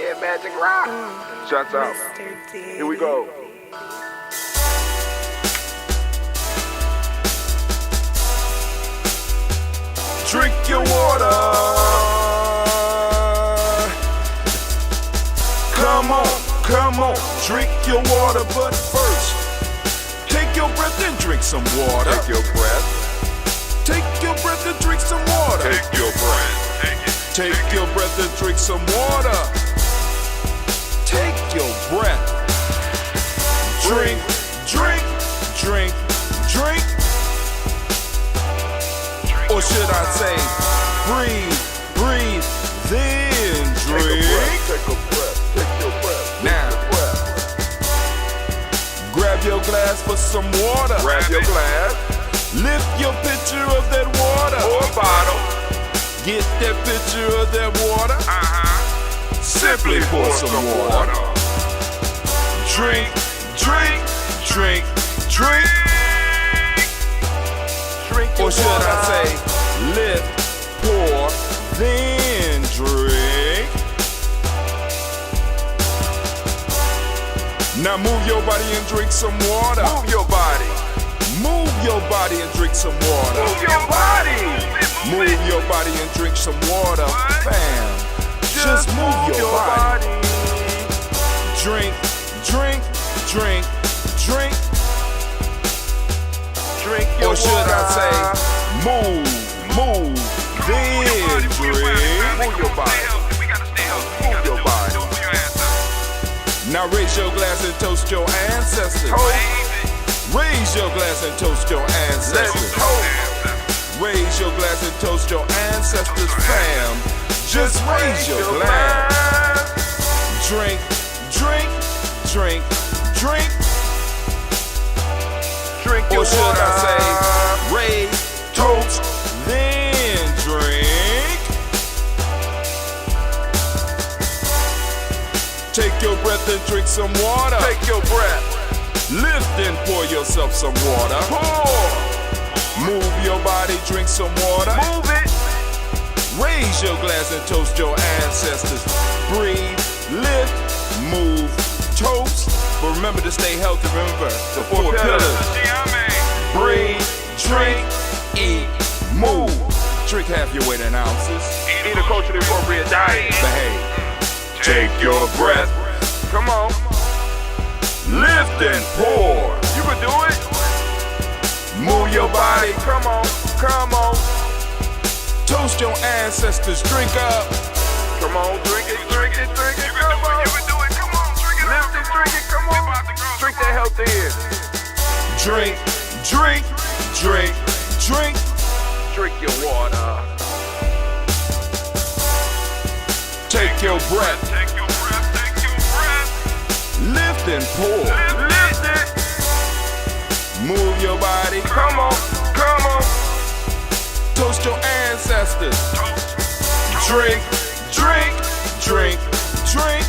Yeah, Magic Rock. Shouts out. Here we go. Drink your water. Come on, drink your water, but first, take your breath and drink some water. Take your breath. Take your breath and drink some water. Take your breath. Take your breath and drink some water. Take your breath. Drink, drink, drink, drink. Or should I say, breathe, breathe, then drink. Take a breath, take your breath. Now, grab your glass for some water. Grab your glass. Lift your pitcher of that water. Or bottle. Get that pitcher of that water. Simply pour some water. Drink, drink, drink, drink. Or should I say, lift, pour, then drink. Now move your body and drink some water. Move your body. Move your body and drink some water. Move your body. Move your body and drink some water. Fam, just move your body. Drink, drink, drink, drink. Drink your water. Or should I say, move, then drink. Move your body. Move your body. Now raise your glass and toast your ancestors. Raise your glass and toast your ancestors. Raise your glass and toast your ancestors, fam. Just raise your glass. Drink, drink, drink, drink. Or should I say, raise, toast, then drink. Take your breath and drink some water. Take your breath. Lift and pour yourself some water. Pour. Move your body, drink some water. Move it. Raise your glass and toast your ancestors. Breathe, lift, move, toast. But remember to stay healthy. Remember the four pillars. Breathe, drink, eat, move. Drink half your weight in ounces. Eat a culturally appropriate diet. Behave. Take your breath. Come on. Lift and pour. You can do it. Move your body. Come on. Come on. Toast your ancestors. Drink up. Come on. Drink it. Drink it. Drink it. Come on. You can do it. Come on. Drink it. Lift it. Drink it. Come on. Drink that healthy in. Drink. Drink. Drink. Drink. Drink your water. Take your breath. Take your breath. Take your breath. Lift and pour. Lift it. Move your body. Come on. Come on. Toast your ancestors. Drink. Drink. Drink. Drink.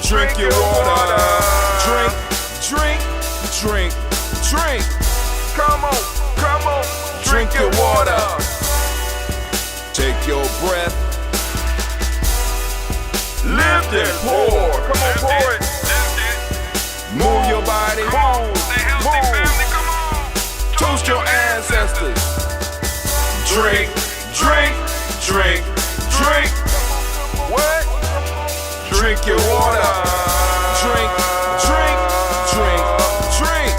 Drink your water. Drink. Drink. Drink. Drink. Come on. Come on. Drink your water. Take your breath. Lift and pour. Come on, pour it. Move your body. Move. Toast your ancestors. Drink. Drink. Drink. Drink. What? Drink your water. Drink. Drink. Drink. Drink.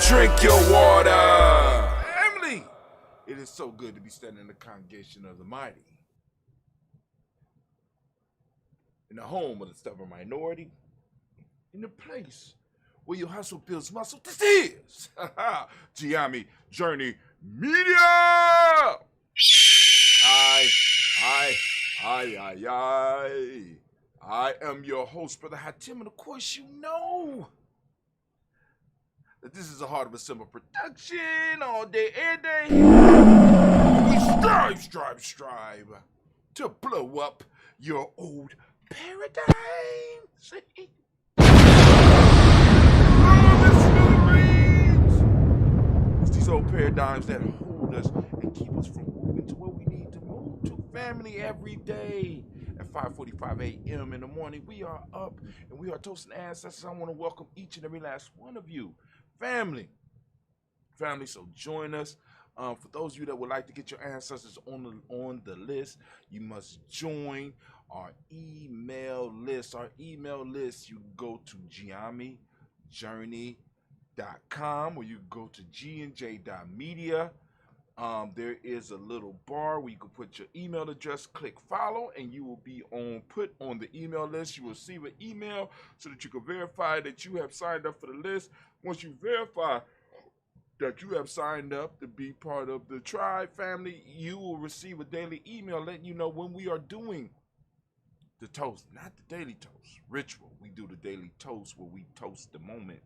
Drink your water. Emily. It is so good to be standing in the congregation of the mighty, in the home of the stubborn minority, in the place where your hustle builds muscle. This is Giami Journey Media. I am your host, Brother Hatim, and of course you know that this is a Heart of a Simple production, all day, every day. We strive to blow up your old paradigm. See? It's these old paradigms that hold us and keep us from moving to where we need to move to. family, every day at 5:45 a.m. in the morning. We are up and we are toasting ancestors. I want to welcome each and every last one of you, family. Family, so join us. For those of you that would like to get your ancestors on the list, you must join our email list. Our email list, you go to giamijourney.com or you go to gnj.media. There is a little bar where you can put your email address, click follow, and you will be put on the email list. You will receive an email so that you can verify that you have signed up for the list. Once you verify that you have signed up to be part of the tribe family, you will receive a daily email letting you know when we are doing the toast, not the daily toast ritual. We do the daily toast where we toast the moment,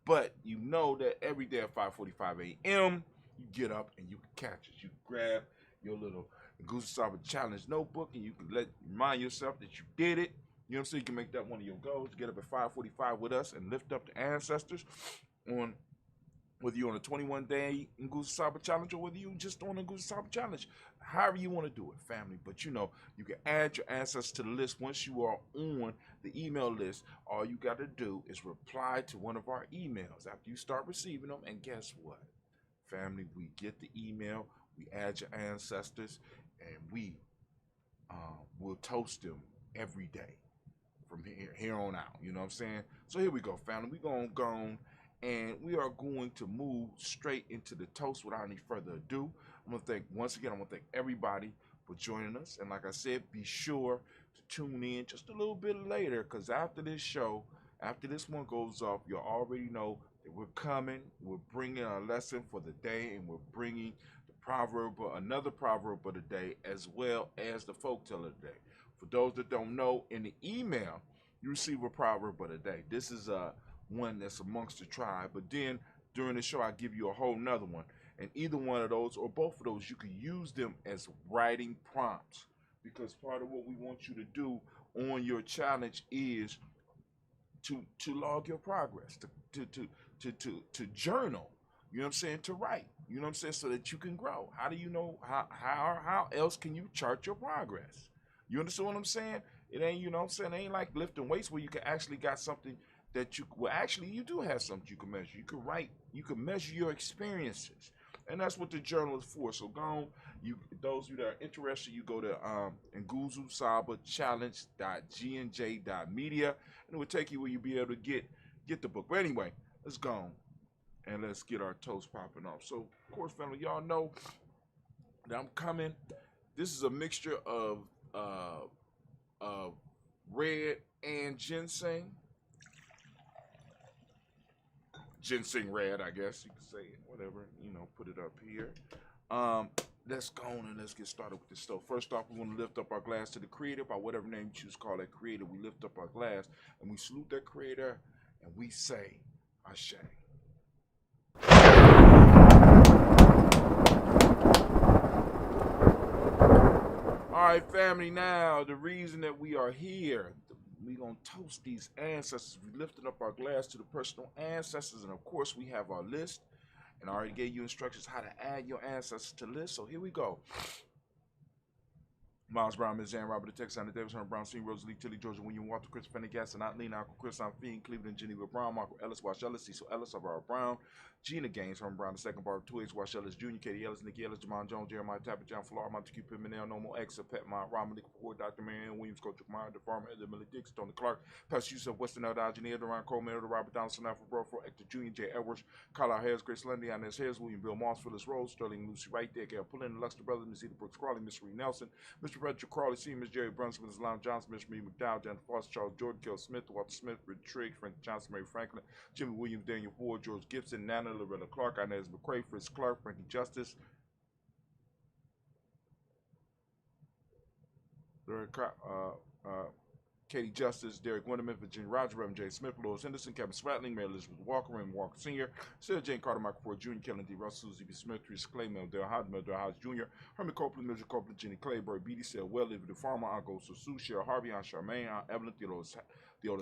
but you know that every day at 5:45 a.m. you get up and you can catch it. You grab your little Goose Saba Challenge notebook and you can remind yourself that you did it. You know what I'm saying? You can make that one of your goals. Get up at 5:45 with us and lift up the ancestors on whether you're on a 21-day Nguza Saba Challenge or whether you just on a Nguza Saba Challenge, however you want to do it, family. But you know, you can add your ancestors to the list once you are on the email list. All you got to do is reply to one of our emails after you start receiving them. And guess what, family? We get the email, we add your ancestors, and we will toast them every day from here on out. You know what I'm saying? So here we go, family. We're going to go on. And we are going to move straight into the toast without any further ado. I want to thank everybody for joining us. And like I said, be sure to tune in just a little bit later, because after this show, after this one goes off, you'll already know that we're coming. We're bringing a lesson for the day, and we're bringing the proverb, another proverb of the day, as well as the folktale of the day. For those that don't know, in the email, you receive a proverb of the day. This is one that's amongst the tribe, but then during the show I give you a whole nother one, and either one of those or both of those, you can use them as writing prompts, because part of what we want you to do on your challenge is to log your progress, to journal. You know what I'm saying? To write. You know what I'm saying? So that you can grow. How do you know how else can you chart your progress? You understand what I'm saying? It ain't, you know what I'm saying, it ain't like lifting weights where you can actually got something that you do have something you can measure. You can write, you can measure your experiences. And that's what the journal is for. So go on, those of you that are interested, you go to nguzusabachallenge.gnj.media, and it will take you where you'll be able to get the book. But anyway, let's go on and let's get our toast popping off. So, of course, family, y'all know that I'm coming. This is a mixture of red and ginseng. Ginseng red, I guess you could say it, whatever, you know, put it up here. Let's go on and let's get started with this stuff. First off, we want to lift up our glass to the creator, by whatever name you choose to call that creator. We lift up our glass and we salute that creator and we say, Ashe. All right, family, now the reason that we are here, we're going to toast these ancestors. We lifted up our glass to the personal ancestors, and of course, we have our list. And I already gave you instructions how to add your ancestors to the list, so here we go. Miles Brown, Ms. Ann, Robert, the Texan, Davis, Herman Brown, C. Rosalie, Tilly, Georgia, William, Walter, Chris, Pendergast, and Not Lena, Uncle Chris, I'm Fiend, Cleveland, Geneva Brown, Michael Ellis, Wash Ellis, Cecil Ellis, Alvaro Brown, Gina Gaines, Herman Brown, the second bar, Twigs, Wash Ellis, Jr., Katie Ellis, Nikki Ellis, Jamon Jones, Jeremiah Tapper, John Flora, Montague Pimenel, Nomo X, Pet Mont, Robin, Nick Ford, Dr. Marianne Williams, Coach Meyer, the farmer, Edmund Miller Dix, Tony Clark, Pastor Yusuf, Western Elder, Engineer, Duran Coleman, Robert Donaldson, Alfred Broford, Hector Jr., J. Edwards, Carlisle Harris, Grace Lundy, Inez Harris, William Bill Moss, Phyllis Rose, Sterling Lucy Wright, there, Gail Pullen, Luxter Brothers, Miss Edith Brooks Crawley, Miss Reed Nelson, Mr. Patrick Crawley, Sr., Miss Jerry Brunswick, Ms. Lon Johnson, Mr. Reed McDowell, Jennifer Foster, Charles Jordan, Kel Smith, Walter Smith, Rick Trigg, Frank Johnson, Mary Franklin, Jimmy Williams, Daniel Ford, George Gibson, Nana, Loretta Clark, Inez McCrae, Fritz Clark, Frankie Justice, Katie Justice, Derek Winterman, Virginia Roger, Reverend J. Smith, Lois Henderson, Kevin Spratling, Mary Elizabeth Walker, Raymond Walker Sr., Sarah Jane Carter, Michael Ford Jr., Kellen D. Russell, Susie B. Smith, Teresa Clay, Mel Del Hodge, Jr., Herman Copeland, Mildred Copeland, Jenny Clayburg, B.D. Sale, Well, Livy the Farmer, Uncle Sue, Cheryl Harvey, Aunt Charmaine, Aunt Evelyn, Theodolus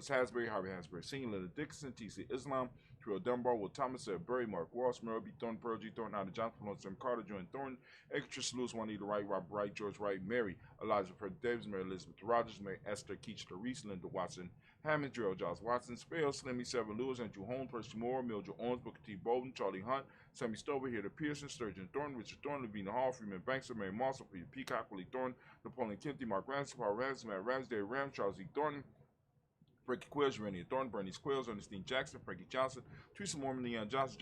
Hasbury, Harvey Hasbury Sr., Linda Dixon, T.C. Islam, Terrell Dunbar, Will Thomas, Ed Berry, Mark Ross, Merrill B. Thornton, Pearl G. Thornton, Adam Johnson, Malone, Sam Carter, Jordan Thornton, Actress Lewis, Juanita Wright, Robert Wright, George Wright, Mary, Elijah Fred Davis, Mary Elizabeth Rogers, Mary Esther Keachler Reese, Linda Watson, Hammond, Gerald Giles Watson, Spell, Slimmy, Seven Lewis, Andrew Holmes, Percy Moore, Mildred Owens, Booker T. Bolden, Charlie Hunt, Sammy Stover, Hilda Pearson, Sturgeon Thornton, Richard Thornton, Lavina Hall, Freeman Bankser, Mary Mossel, Peter Peacock, Willie Thornton, Napoleon Kempty, Mark Ransom, Paul Ransom, Matt Ramsey, Dave Ram, Charles E. Thornton, Frankie Quills, Randy Thornton, Bernie Quills, Ernestine Jackson, Frankie Johnson, Teresa Mormon, Leon Johnson,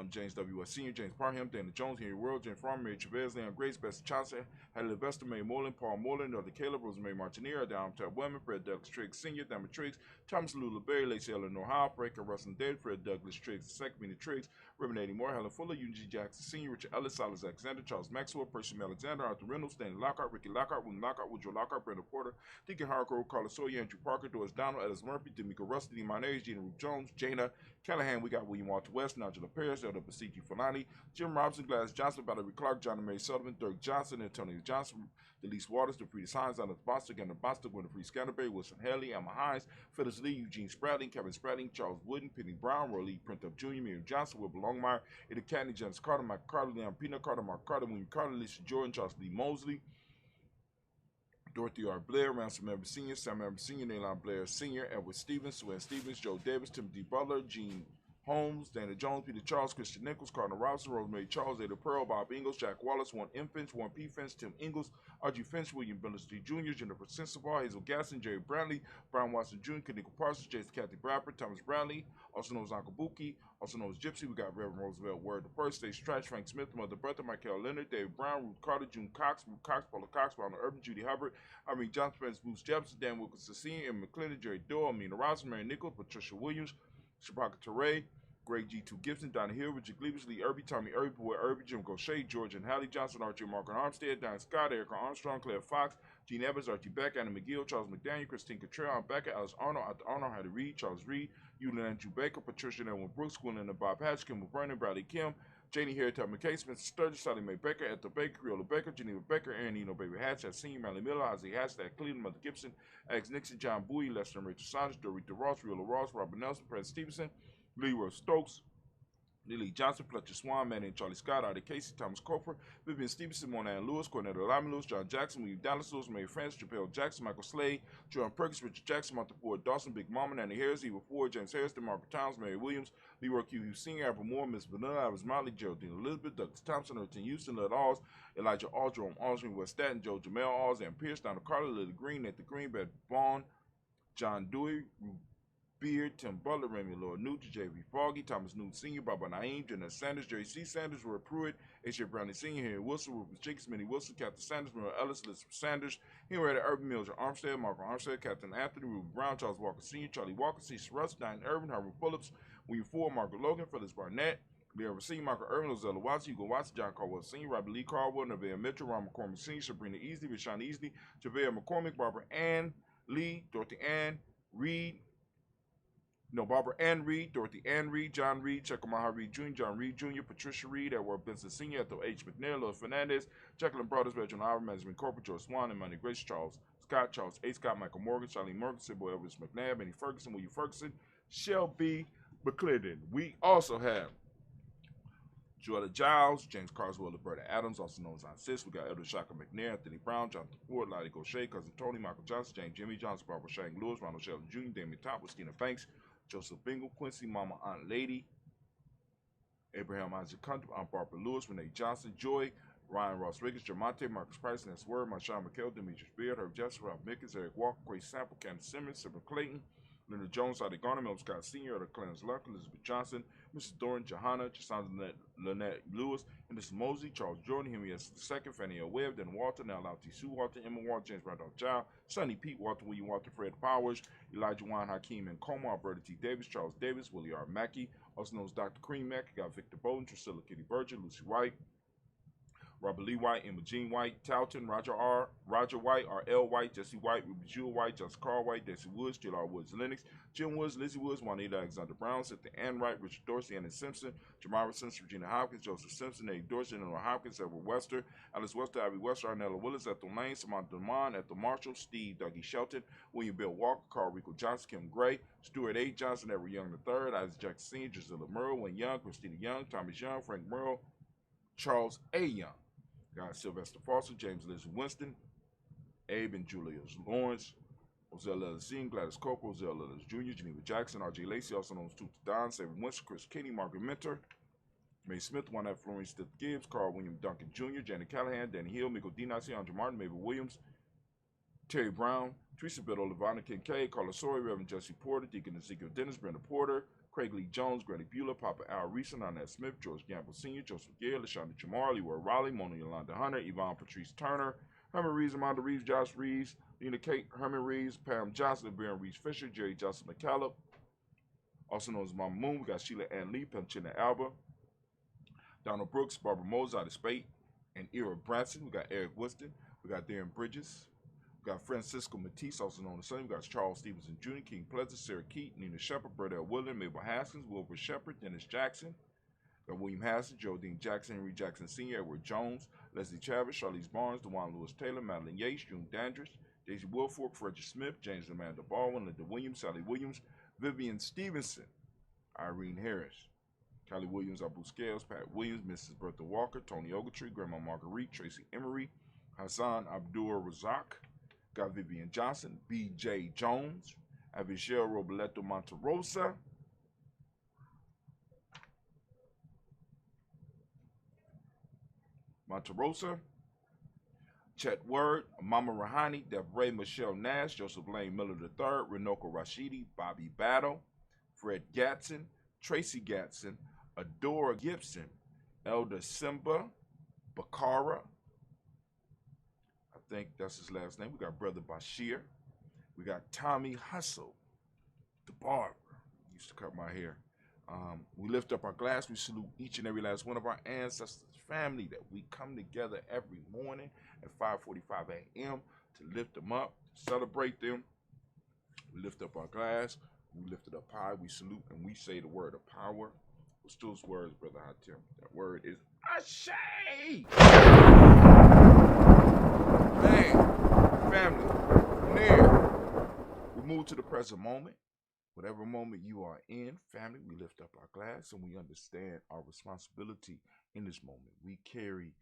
James W.S. Sr., James Parham, Dana Jones, Henry World, James Farmer, Mary Chavez, Leon Grace, Betsy Johnson, Hadley Levester, May Moreland, Paul Moreland, Dr. Caleb, Rosemary Martineer, Adam Tab Women, Fred Douglas Triggs Sr., Damon Triggs, Thomas Lula Berry, Lacey Eleanor Howe, Breaker Russell David, Fred Douglas Triggs II, Mina Triggs, Reverend Eddie Moore, Helen Fuller, Eugene G. Jackson Sr., Richard Ellis, Silas Alexander, Charles Maxwell, Percy Alexander, Arthur Reynolds, Stanley Lockhart, Ricky Lockhart, William Lockhart, Woodrow Lockhart, Brenda Porter, Deacon Harcourt, Carlos Sawyer, Andrew Parker, Doris Donald, Ellis Murphy, D'Amico Rusty, Demonaires, Gina Ruth Jones, Jana Callahan, we got William Walter West, Nigel Paris, Elder Basiki Fulani, Jim Robinson, Gladys Johnson, Valerie Clark, John and Mary Sullivan, Dirk Johnson, Antonio Johnson, Delise Waters, DeFreeze Hines, Anna Bostic, Anna Bostic, Winifred Scanterbury, Wilson Haley, Emma Hines, Phyllis Lee, Eugene Spradling, Kevin Spradling, Charles Wooden, Penny Brown, Roy Lee, Print Up Jr., Miriam Johnson, Wilbur Longmire, Ida Catney, Janice Carter, Mike Carter, Leon Peanut Carter, Mark Carter, William Carter, Lisa Jordan, Charles Lee Mosley, Dorothy R. Blair, Ransom Member Sr., Sam Member Sr., Naylon Blair Sr., Edward Stevens, Sue Stevens, Joe Davis, Timothy Butler, Gene Holmes, Dana Jones, Peter Charles, Christian Nichols, Cardinal Robinson, Rosemary Charles, Ada Pearl, Bob Ingalls, Jack Wallace, Warren M. Finch, Warren P. Finch, Tim Ingalls, Archie Finch, William Billingsley Jr., Jennifer Sensabaugh, Hazel Gasson, Jerry Bradley, Brian Watson Jr., Kanika Parsons, Jason Kathy Bradford, Thomas Bradley, also known as Uncle Buki, also known as Gypsy. We got Reverend Roosevelt Word the First, Stacey Trash, Frank Smith, Mother Bertha, Michael Leonard, David Brown, Ruth Carter, June Cox, Ruth Cox, Paula Cox, Ronald Urban, Judy Hubbard, Irene Johnson, Prince Bruce Jefferson, Dan Wilkinson Sr., Emma McClendon, Jerry Doyle, Amina Robinson, Mary Nichols, Patricia Williams, Shabaka Teray, Greg G2 Gibson, Donna Hill, Richard Gleavers, Lee Irby, Tommy Irby, Boy Irby, Jim Gaucher, George and Hallie Johnson, Archie Mark Armstead, Diane Scott, Erica Armstrong, Claire Fox, Gene Evans, Archie Beck, Anna McGill, Charles McDaniel, Christine Cottrell, Becca, Alice Arnold, Arthur Arnold, Hattie Reed, Charles Reed, Eulin Andrew Baker, Patricia Edwin Brooks, Gwendolyn and Bob Hatch, Kim Vernon, Bradley Kim, Janie Harriet, Tubman Case, Spencer Sturgis, Sally Mae Baker, Ethel Baker, Creola Baker, Geneva Baker, Aaron Eno, Baby Hatch, Senior, Manley Miller, Ozzie Hatch, Cleveland, Mother Gibson, Alex Nixon, John Bowie, Lester and Rachel Saunders, Dorita Ross, Riola Ross, Robert Nelson, Fred Stevenson, Leroy Stokes, Lily Johnson, Fletcher Swan, Manny and Charlie Scott, Artie Casey, Thomas Cofer, Vivian Stevenson, Monahan Lewis, Cornetto Lyman Lewis, John Jackson, William Dallas Lewis, Mary France, Chappelle Jackson, Michael Slade, John Perkins, Richard Jackson, Martha Ford, Dawson, Big Mama, Nanny Harris, Eva Ford, James Harrison, Margaret Towns, Mary Williams, Leroy Q. Hughes Sr., Alvin Moore, Miss Vanilla, Iris Motley, Geraldine Elizabeth, Douglas Thompson, Erton Houston, Led Alls, Elijah All, Jerome Aldrin, West Staten, Joe Jamel Alls, Ann Pierce, Donald Carter, Lily Green, Nathan Green, Beth Vaughn, John Dewey, Beard, Tim Butler, Remy Lord Newton, J.V. Foggy, Thomas Newton Sr., Baba Naeem, Jeanette Sanders, Jerry C. Sanders, Roy Pruitt, H.J. Brownie Sr., Henry Wilson, Rufus Jenkins, Minnie Wilson, Captain Sanders, Merle Ellis, Elizabeth Sanders, Henrietta Urban, Mildred Armstead, Marco Armstead, Captain Anthony, Ruben Brown, Charles Walker Sr., Charlie Walker, C. Russ, Diane Irvin, Herman Phillips, William Ford, Margaret Logan, Phyllis Barnett, Leora C. Michael Irvin, Lozella Watson, Hugo Watson, John Caldwell Sr., Robert Lee Caldwell, Nevaeh Mitchell, Ron McCormick Sr., Sabrina Easley, Rashawn Easley, Javale McCormick, Barbara Ann Lee, Dorothy Ann Reed, Barbara Ann Reed, Dorothy Ann Reed, John Reed, Chekamaha Reed Jr., John Reed Jr., Patricia Reed, Edward Benson Sr., Ethel H. McNair, Louis Fernandez, Jacqueline Brothers, Reginald Ivor, Management Corporate, George Swan, and Money Grace, Charles Scott, Charles A. Scott, Michael Morgan, Charlie Morgan, Sybil Elvis McNabb, Benny Ferguson, William Ferguson, Shelby McClendon. We also have Joella Giles, James Carswell, Roberta Adams, also known as Aunt Sis. We got Elder Shaka McNair, Anthony Brown, Jonathan Ford, Lottie Gaucher, Cousin Tony, Michael Johnson, James Jimmy Johnson, Barbara Shank Lewis, Ronald Sheldon Jr., Damien Top, Christina Banks, Joseph Bingle, Quincy, Mama, Aunt Lady, Abraham Isaac Hunter, Aunt Barbara Lewis, Renee Johnson, Joy, Ryan Ross Riggins, Jermonte, Marcus Price, Ness Word, Marshawn McHale, Demetrius Beard, Herb Jeffrey, Rob Mickens, Eric Walker, Grace Sample, Candace Simmons, Silver Clayton, Leonard Jones, Adi Garner, Mel Scott Sr., Elder Clarence Luck, Elizabeth Johnson, Mrs. Doran, Johanna, Chisanda Lynette Lewis, and this is Mosey, Charles Jordan, Henry S. II, Fannie L. Webb, Dan Walter, now Lau T. Sue Walter, Emma Walter, James Randolph Child, Sonny Pete Walter, William Walter, Fred Powers, Elijah Juan Hakeem and Coma, Alberta T. Davis, Charles Davis, Willie R. Mackey, also known as Dr. Cream Mack, got Victor Bowden, Priscilla Kitty Berger, Lucy White, Robert Lee White, Emma Jean White, Talton, Roger White, R.L. White, Jesse White, Ruby Jewel White, Justin Carl White, Desi Woods, J.R. Woods, Lennox, Jim Woods, Lizzie Woods, Juanita Alexander Brown, Cynthia Ann Wright, Richard Dorsey, Anna Simpson, Jamara Simpson, Regina Hopkins, Joseph Simpson, Eddie Dorsey, Noah Hopkins, Edward Wester, Alice Wester, Ivy Wester, Arnella Willis, Ethel Lane, Samantha Demond, Ethel Marshall, Steve Dougie Shelton, William Bill Walker, Carl Rico Johnson, Kim Gray, Stuart A. Johnson, Edward Young III, Isaac Jackson Sr., Gisela Merle, Wayne Young, Christina Young, Thomas Young, Frank Merle, Charles A. Young. Got Sylvester Foster, James Liz Winston, Abe and Julius Lawrence, Ozell Ellis Sr., Gladys Coker, Ozell Ellis Jr., Geneva Jackson, R.J. Lacey, also known as Tooth Don, Saban Winston, Chris Kinney, Margaret Mentor, May Smith, One F. Florence Stith Gibbs, Carl William Duncan Jr., Janet Callahan, Danny Hill, Miko Dinasi, Andre Martin, Mabel Williams, Terry Brown, Teresa Biddle, Olivana Kincaid, Carla Sori, Reverend Jesse Porter, Deacon Ezekiel Dennis, Brenda Porter, Craig Lee Jones, Granny Bueller, Papa Al Reeson, Arnett Smith, George Gamble Sr., Joseph Gale, LaShonda Jamar, Leroy Raleigh, Mona Yolanda Hunter, Yvonne Patrice Turner, Herman Reeves, Amanda Reeves, Josh Reeves, Lena Kate, Herman Reeves, Pam Johnson, Baron Reeves Fisher, Jerry Johnson McCallum, also known as Mama Moon. We got Sheila Ann Lee, Pamchina Alba, Donald Brooks, Barbara Mose out of Spate, and Ira Branson. We got Eric Winston. We got Darren Bridges. We got Francisco Matisse, also known as Sonny. We got Charles Stevenson Jr., King Pleasant, Sarah Keaton, Nina Shepard, Brett L. William, Mabel Haskins, Wilbur Shepard, Dennis Jackson. We got William Haskins, Geraldine Jackson, Henry Jackson Sr., Edward Jones, Leslie Travis, Charlize Barnes, DeJuan Lewis Taylor, Madeline Yates, June Dandridge, Daisy Wilfork, Frederick Smith, James Amanda Baldwin, Linda Williams, Sally Williams, Vivian Stevenson, Irene Harris, Callie Williams, Abu Scales, Pat Williams, Mrs. Bertha Walker, Tony Ogletree, Grandma Marguerite, Tracy Emery, Hassan Abdul Razak, got Vivian Johnson, B.J. Jones, Avichel Roboleto Monterosa, Chet Word, Mama Rahani, Devray Michelle Nash, Joseph Lane Miller III, Renoko Rashidi, Bobby Battle, Fred Gatson, Tracy Gatson, Adora Gibson, Elder Simba, Bakara, I think that's his last name. We got Brother Bashir. We got Tommy Hustle, the barber. He used to cut my hair. We lift up our glass. We salute each and every last one of our ancestors, family, that we come together every morning at 5:45 a.m. to lift them up, to celebrate them. We lift up our glass. We lift it up high. We salute and we say the word of power. What's those words, Brother Hatim? That word is Ashe. Man, family, from there, we move to the present moment. Whatever moment you are in, family, we lift up our glass and we understand our responsibility in this moment. We carry,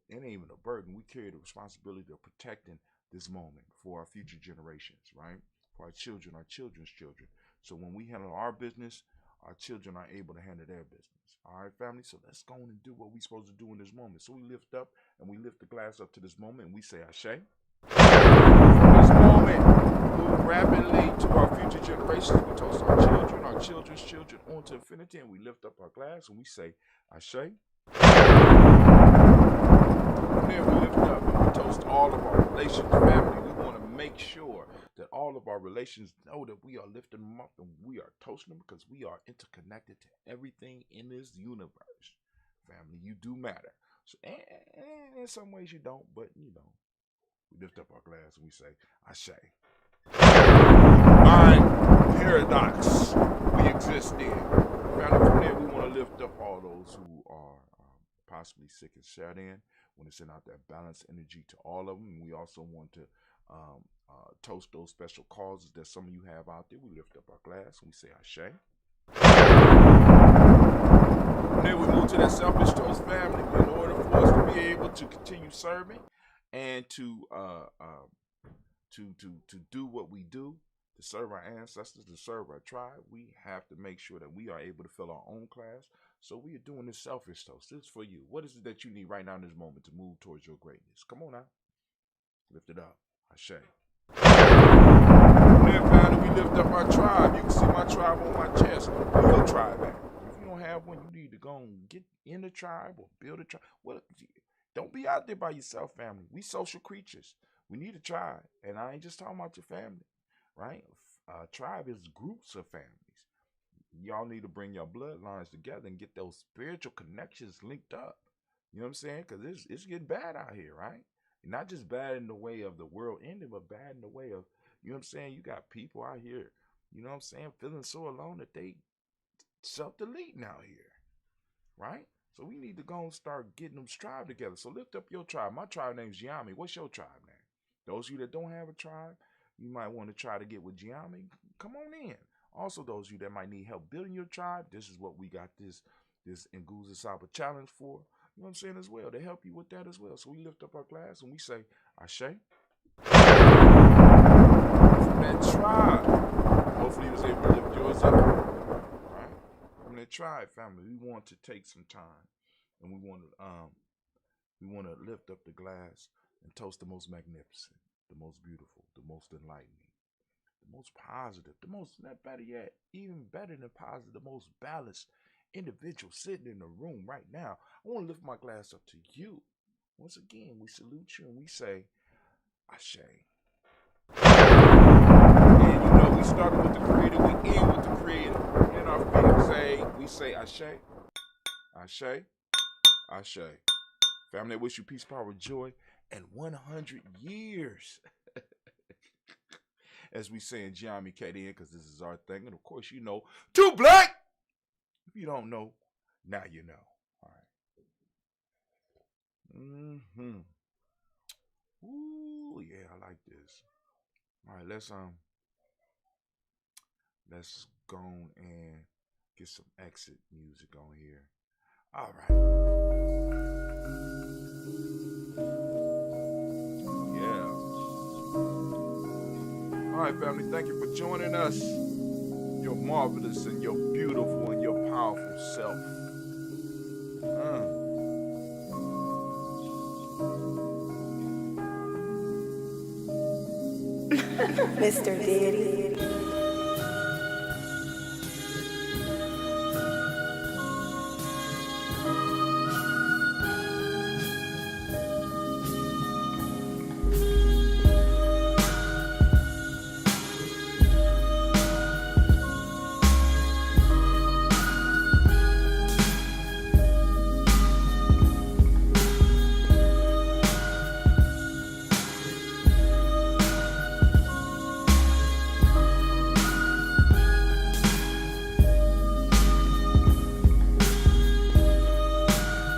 it ain't even a burden, we carry the responsibility of protecting this moment for our future generations, right? For our children, our children's children. So when we handle our business, our children are able to handle their business. All right, family? So let's go on and do what we're supposed to do in this moment. So we lift up and we lift the glass up to this moment and we say, Ashe. From this moment, we move rapidly to our future generations. We toast our children, our children's children on to infinity, and we lift up our glass and we say, Ashe. And then we lift up and we toast all of our relations, family. We want to make sure that all of our relations know that we are lifting them up and we are toasting them because we are interconnected to everything in this universe. Family, you do matter. So, and in some ways you don't, but you know, we lift up our glass and we say, Ashe. Mind paradox we exist in. Family, from there, we want to lift up all those who are possibly sick and shut in. We want to send out that balanced energy to all of them. And we also want to toast those special causes that some of you have out there. We lift up our glass and we say Ashe. And then we move to that selfish toast, family. In order for us to be able to continue serving and to do what we do, to serve our ancestors, to serve our tribe, we have to make sure that we are able to fill our own class. So we are doing this selfish toast. This is for you. What is it that you need right now in this moment to move towards your greatness? Come on now. Lift it up. Ashe. And then finally, we lift up our tribe. You can see my tribe on my chest. Where your tribe at? If you don't have one, you need to go and get in the tribe or build a tribe. Well, don't be out there by yourself, family. We social creatures. We need a tribe. And I ain't just talking about your family, right? A tribe is groups of families. Y'all need to bring your bloodlines together and get those spiritual connections linked up. You know what I'm saying? Because it's getting bad out here, right? Not just bad in the way of the world ending, but bad in the way of, you know what I'm saying? You got people out here, you know what I'm saying, feeling so alone that they self-deleting out here, right? So we need to go and start getting them tribe together. So lift up your tribe. My tribe name's Yami. What's your tribe name? Those of you that don't have a tribe, you might want to try to get with Giami. Come on in. Also, those of you that might need help building your tribe, this is what we got this Nguza Saba challenge for. You know what I'm saying as well. To help you with that as well. So we lift up our glass and we say, Ashe. From that tribe. Hopefully you was able to lift yours up. Right? From that tribe family, we want to take some time and we want to lift up the glass and toast the most magnificent, the most beautiful, the most enlightening, the most positive, the most, not better yet, even better than positive, the most balanced individual sitting in the room right now. I want to lift my glass up to you. Once again, we salute you and we say, Ashe. And you know, we started with the creator, we end with the creator. In our feet, we say Ashe, Ashe, Ashe. Family, I wish you peace, power, joy, and 100 years. As we say in Giami KDN, because this is our thing. And of course, you know, too black. If you don't know, now you know. All right. Ooh, yeah, I like this. All right, let's go and get some exit music on here. All right. Yeah. All right, family, thank you for joining us. You're marvelous and you're beautiful and you're powerful self. Mr. Diddy.